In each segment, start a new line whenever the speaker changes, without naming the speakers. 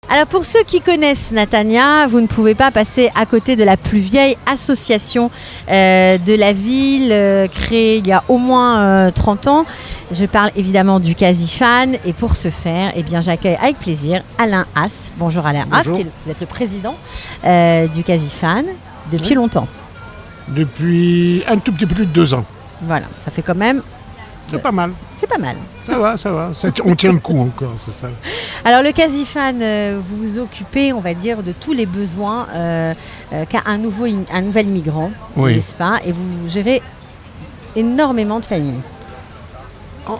Alors pour ceux qui connaissent Natania, vous ne pouvez pas passer à côté de la plus vieille association de la ville, créée il y a au moins 30 ans. Je parle évidemment du Casifan et pour ce faire, eh bien, j'accueille avec plaisir Alain Haas. Bonjour Alain Haas, vous êtes le président du Casifan depuis longtemps.
Depuis un tout petit peu plus de 2 ans.
Voilà, ça fait quand même...
C'est pas mal.
C'est pas mal.
Ça va. On tient le coup encore, c'est ça.
Alors le Casifan, vous vous occupez, on va dire, de tous les besoins qu'a un nouvel immigrant, n'est-ce pas? Et vous gérez énormément de familles.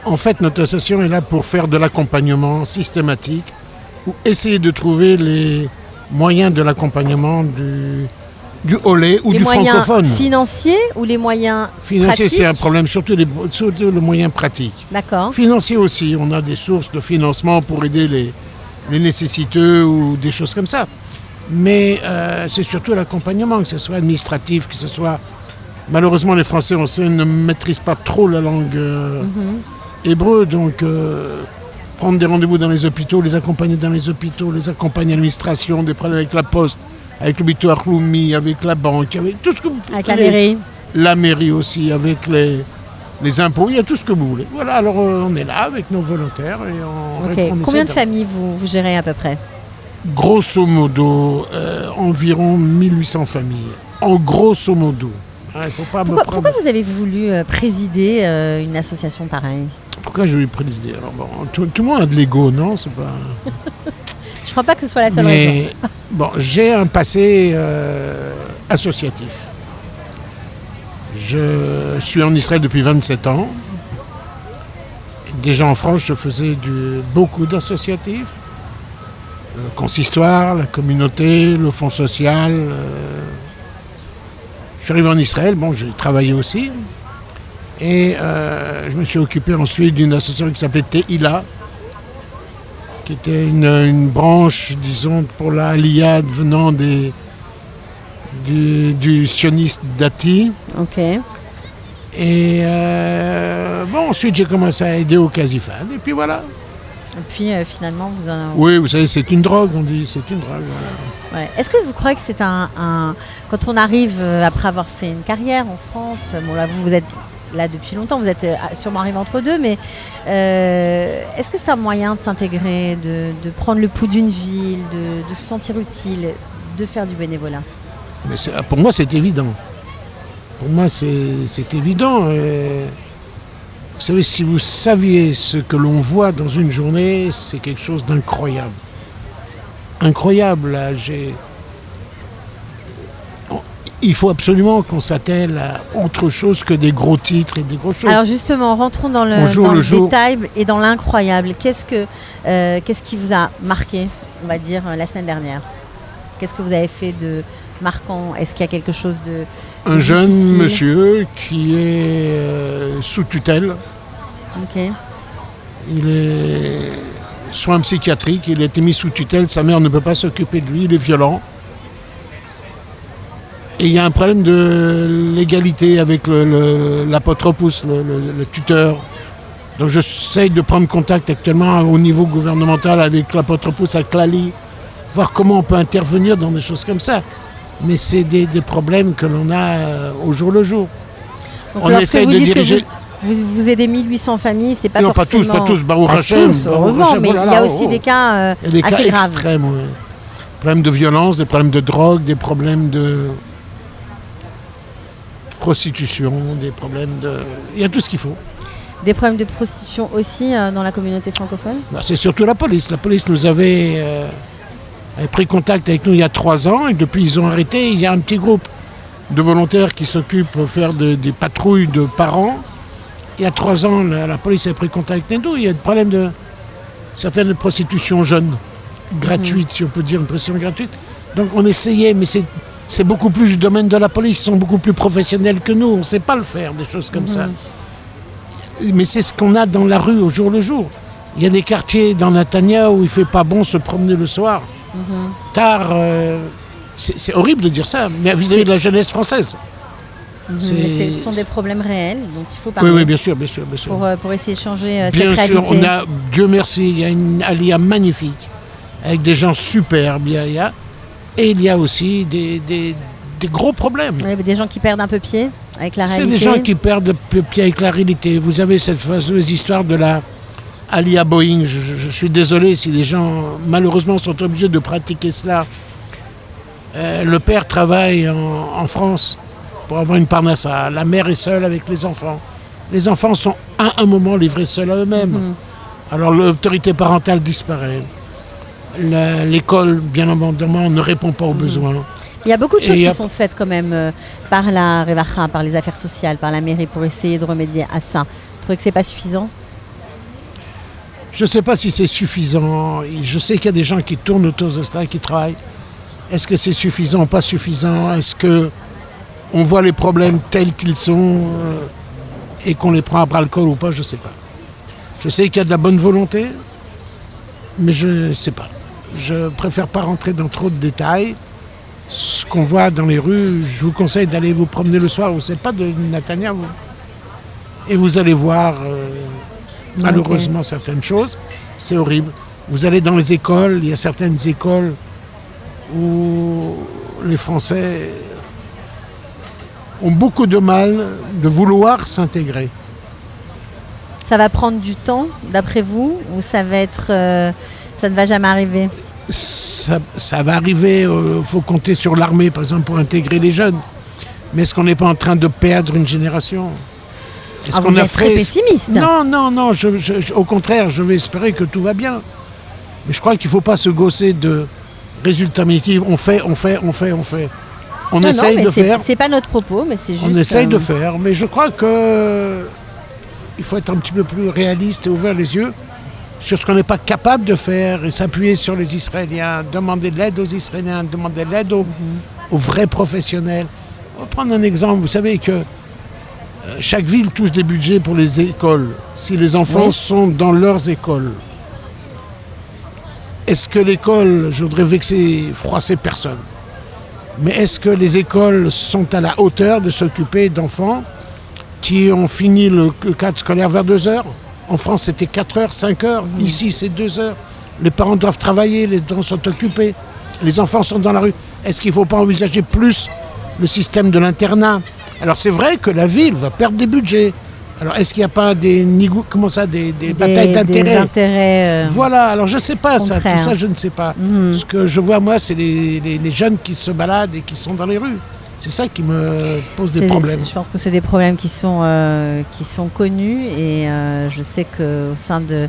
En fait, notre association est là pour faire de l'accompagnement systématique ou essayer de trouver les moyens de l'accompagnement du holé ou du francophone.
Les moyens financiers ou les moyens
financiers,
pratiques?
c'est un problème, surtout le moyen pratique.
D'accord.
Financier aussi, on a des sources de financement pour aider les nécessiteux ou des choses comme ça. Mais c'est surtout l'accompagnement, que ce soit administratif, que ce soit... Malheureusement, les Français, on sait, ne maîtrisent pas trop la langue hébreu, donc prendre des rendez-vous dans les hôpitaux, les accompagner dans les hôpitaux, les accompagner à l'administration, des problèmes avec la poste, avec le Bitoire Loumi, avec la banque, avec tout ce que vous voulez.
Avec la mairie.
La mairie aussi, avec les impôts, il y a tout ce que vous voulez. Voilà, alors on est là avec nos volontaires et on répond.
Combien de familles vous gérez à peu près?
Grosso modo, environ 1800 familles. En grosso modo. Faut pas
Pourquoi vous avez voulu présider une association pareille?
Pourquoi je vais présider? Alors bon, tout le monde a de l'ego, non? C'est pas...
Je crois pas que ce soit la seule raison.
Bon, j'ai un passé associatif. Je suis en Israël depuis 27 ans. Déjà en France, je faisais beaucoup d'associatifs. Le consistoire, la communauté, le fonds social. Je suis arrivé en Israël, j'ai travaillé aussi. Et je me suis occupé ensuite d'une association qui s'appelait Tehila, qui était une branche, disons, pour la Aliyah venant du sioniste Dati.
Ok.
Et ensuite j'ai commencé à aider au Casifan, et puis voilà.
Et puis finalement vous en...
Oui, vous savez, c'est une drogue, on dit, c'est une drogue. Voilà.
Ouais. Est-ce que vous croyez que c'est quand on arrive après avoir fait une carrière en France, là vous êtes là depuis longtemps, vous êtes sûrement arrivé entre deux, mais est-ce que c'est un moyen de s'intégrer, de prendre le pouls d'une ville, de se sentir utile, de faire du bénévolat?
Mais pour moi c'est évident. Pour moi c'est évident. Vous savez, si vous saviez ce que l'on voit dans une journée, c'est quelque chose d'incroyable. Incroyable, là, il faut absolument qu'on s'attelle à autre chose que des gros titres et des grosses choses.
Alors justement, rentrons dans le détail et dans l'incroyable. Qu'est-ce qui vous a marqué, on va dire, la semaine dernière? Qu'est-ce que vous avez fait de marquant? Est-ce qu'il y a quelque chose de
Un jeune monsieur qui est sous tutelle.
Ok.
Il est soins psychiatriques, il a été mis sous tutelle, sa mère ne peut pas s'occuper de lui, il est violent. Et il y a un problème de légalité avec l'apotropos, le tuteur. Donc j'essaye de prendre contact actuellement au niveau gouvernemental avec l'apotropos, avec Lali, voir comment on peut intervenir dans des choses comme ça. Mais c'est des problèmes que l'on a au jour le jour.
Donc,
on essaye de diriger...
Vous aidez 1800 familles, c'est pas
non,
forcément...
pas tous, Baruch Hashem.
Heureusement, mais il y a aussi des cas
des cas
assez graves.
Extrêmes, oui. Des problèmes de violence, des problèmes de drogue, des problèmes de prostitution, des problèmes de... Il y a tout ce qu'il faut.
Des problèmes de prostitution aussi dans la communauté francophone?
C'est surtout la police. La police nous avait pris contact avec nous il y a 3 ans et depuis ils ont arrêté. Il y a un petit groupe de volontaires qui s'occupent de faire des patrouilles de parents. Il y a 3 ans, la police a pris contact avec nous. Il y a des problèmes de certaines prostitutions jeunes, gratuites, si on peut dire, une prostitution gratuite. Donc on essayait, mais c'est beaucoup plus du domaine de la police. Ils sont beaucoup plus professionnels que nous. On ne sait pas le faire, des choses comme ça. Mais c'est ce qu'on a dans la rue au jour le jour. Il y a des quartiers dans Natania où il ne fait pas bon se promener le soir. Tard, c'est horrible de dire ça, mais vis-à-vis de la jeunesse française.
Mais ce sont des problèmes réels dont il faut parler.
Oui, bien sûr.
Pour essayer de changer cette
bien
réalité.
sûr, Dieu merci, il y a une Aliyah magnifique avec des gens superbes. Et il y a aussi des gros problèmes.
Oui, des gens qui perdent un peu pied avec la réalité.
C'est des gens qui perdent pied avec la réalité. Vous avez cette fameuse histoire de la Alia Boeing. Je suis désolé si les gens, malheureusement, sont obligés de pratiquer cela. Le père travaille en France pour avoir une parnassa. La mère est seule avec les enfants. Les enfants sont à un moment livrés seuls à eux-mêmes. Alors l'autorité parentale disparaît. L'école, bien évidemment, ne répond pas aux besoins.
Il y a beaucoup de choses qui sont faites quand même par la Revacha, par les affaires sociales, par la mairie pour essayer de remédier à ça. Vous trouvez que c'est pas suffisant ?
Je ne sais pas si c'est suffisant. Je sais qu'il y a des gens qui tournent autour de ça, qui travaillent. Est-ce que c'est suffisant ou pas suffisant ? Est-ce qu'on voit les problèmes tels qu'ils sont et qu'on les prend à bras-le-corps ou pas ? Je ne sais pas. Je sais qu'il y a de la bonne volonté, mais je ne sais pas. Je préfère pas rentrer dans trop de détails. Ce qu'on voit dans les rues, je vous conseille d'aller vous promener le soir, vous n'êtes pas de Netanya, vous. Et vous allez voir malheureusement certaines choses. C'est horrible. Vous allez dans les écoles, il y a certaines écoles où les Français ont beaucoup de mal de vouloir s'intégrer.
Ça va prendre du temps, d'après vous, ou ça va être, ça ne va jamais arriver ?
Ça va arriver, il faut compter sur l'armée, par exemple, pour intégrer les jeunes. Mais est-ce qu'on n'est pas en train de perdre une génération ? Est-ce qu'on
vous êtes très pessimiste.
Non, au contraire, je vais espérer que tout va bien. Mais je crois qu'il ne faut pas se gausser de résultats négatifs. On fait. On essaye de faire.
C'est pas notre propos, mais c'est juste...
On essaye de faire, mais je crois que il faut être un petit peu plus réaliste et ouvrir les yeux sur ce qu'on n'est pas capable de faire et s'appuyer sur les Israéliens, demander de l'aide aux Israéliens, demander de l'aide aux vrais professionnels. On va prendre un exemple. Vous savez que chaque ville touche des budgets pour les écoles. Si les enfants sont dans leurs écoles, est-ce que l'école, je voudrais froisser personne, mais est-ce que les écoles sont à la hauteur de s'occuper d'enfants qui ont fini le cadre scolaire vers 2 heures ? En France, c'était 4 heures, 5 heures. Ici, c'est 2 heures. Les parents doivent travailler, les parents sont occupés. Les enfants sont dans la rue. Est-ce qu'il ne faut pas envisager plus le système de l'internat ? Alors, c'est vrai que la ville va perdre des budgets. Alors, est-ce qu'il n'y a pas des batailles d'intérêts ? Voilà, alors je ne sais pas ça. Tout ça, je ne sais pas. Ce que je vois, moi, c'est les jeunes qui se baladent et qui sont dans les rues. C'est ça qui me pose des problèmes.
Je pense que c'est des problèmes qui sont connus et je sais qu'au sein de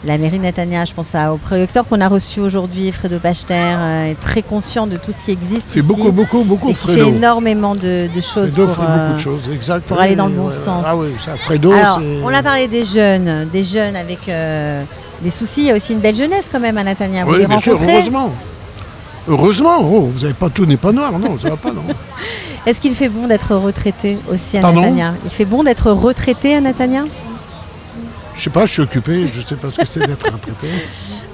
la mairie de Netanya, je pense au prélecteur qu'on a reçu aujourd'hui, Fredo Pachter, est très conscient de tout ce qui existe
fait
ici.
Beaucoup,
et qui fait énormément de choses
beaucoup de choses,
pour aller dans le bon sens.
Ah oui, ça, Fredo,
alors, on a parlé des jeunes avec des soucis. Il y a aussi une belle jeunesse quand même à Netanya. Vous
oui,
les
bien sûr,
rencontrez ?
Heureusement, vous n'avez pas tout n'est pas noir, non, ça va pas, non.
Est-ce qu'il fait bon d'être retraité aussi à
Pardon ?
Netanya ? Il fait bon d'être retraité à Netanya ?
Je sais pas, je suis occupé, je sais pas ce que c'est d'être retraité.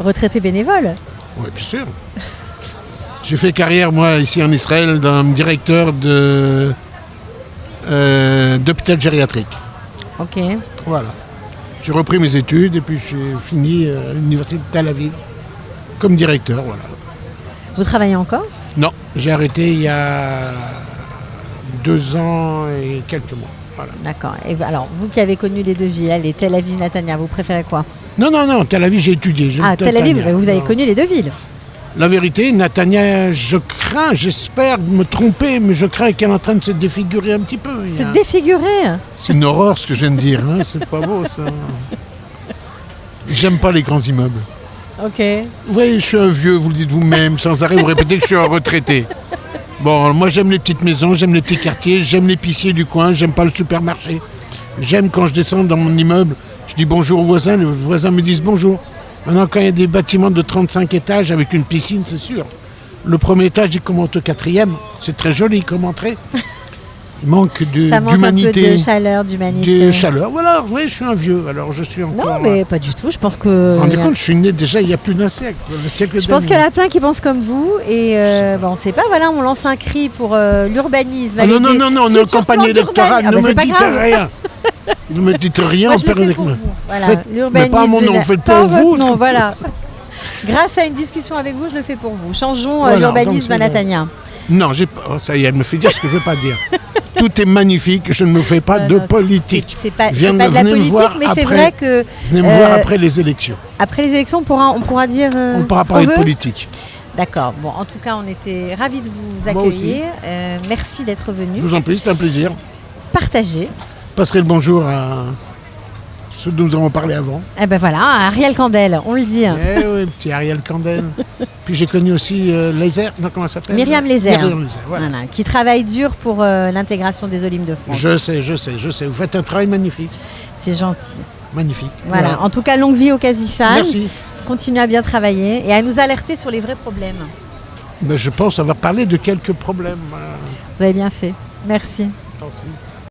Retraité bénévole ?
Oui, bien sûr. J'ai fait carrière, moi, ici en Israël, d'un directeur d'hôpital gériatrique.
Ok.
Voilà. J'ai repris mes études et puis j'ai fini à l'université de Tel Aviv comme directeur, voilà.
Vous travaillez encore ?
Non, j'ai arrêté il y a 2 ans et quelques mois. Voilà.
D'accord. Et alors, vous qui avez connu les deux villes, les Tel Aviv, Netanya, vous préférez quoi ?
Non, Tel Aviv, j'ai étudié.
Tel Aviv, vous avez connu les deux villes.
La vérité, Netanya, j'espère me tromper, mais je crains qu'elle est en train de se défigurer un petit peu.
Se défigurer ?
C'est une horreur ce que je viens de dire, hein. C'est pas beau ça. J'aime pas les grands immeubles.
Ok.
Vous voyez, je suis un vieux, vous le dites vous-même, sans arrêt, vous répétez que je suis un retraité. Bon, moi j'aime les petites maisons, j'aime les petits quartiers, j'aime l'épicier du coin, j'aime pas le supermarché. J'aime quand je descends dans mon immeuble, je dis bonjour aux voisins, les voisins me disent bonjour. Maintenant, quand il y a des bâtiments de 35 étages avec une piscine, c'est sûr. Le premier étage, il commente au 4e. C'est très joli comme entrée. Il manque d'humanité.
Un peu de chaleur, d'humanité.
De chaleur, voilà, oui, je suis un vieux, alors je suis encore...
Non, mais pas du tout, je pense que...
Rendez compte, je suis né déjà il y a plus d'un siècle.
Je pense qu'il y en a plein qui pensent comme vous, et on ne sait pas, voilà, on lance un cri pour l'urbanisme.
Ah non, on est en campagne électorale, ne me dites rien. Ne me dites rien,
moi, je le fais pour vous. Voilà,
mais pas à mon nom, faites pas vous.
Non, voilà. Grâce à une discussion avec vous, je le fais pour vous. Changeons
Voilà,
l'urbanisme
donc
à Natania.
Non, ça y est, elle me fait dire ce que je ne veux pas dire. Tout est magnifique, je ne me fais pas de politique.
C'est pas
Venez
de la
me
politique,
voir
mais c'est
après.
vrai que...
Venez me voir après les élections.
Après les élections, on pourra dire
On pourra
ce qu'on
parler de
veut.
politique.
D'accord. Bon, en tout cas, on était ravis de vous
Moi aussi.
accueillir. Merci d'être venu.
Je vous en prie, c'est un plaisir.
Partagez.
Passerez le bonjour à ceux dont nous avons parlé avant.
Eh ben voilà, Ariel Candel, on le dit.
Eh oui, petit Ariel Candel. Puis j'ai connu aussi Lézère, non, comment ça s'appelle
Myriam Lézère.
Myriam Lézère, voilà.
Voilà, qui travaille dur pour l'intégration des Olympiques de France.
Je sais. Vous faites un travail magnifique.
C'est gentil.
Magnifique.
Voilà. En tout cas, longue vie au Casifan.
Merci.
Continuez à bien travailler et à nous alerter sur les vrais problèmes.
Ben, je pense avoir parlé de quelques problèmes. Voilà.
Vous avez bien fait. Merci.
Merci.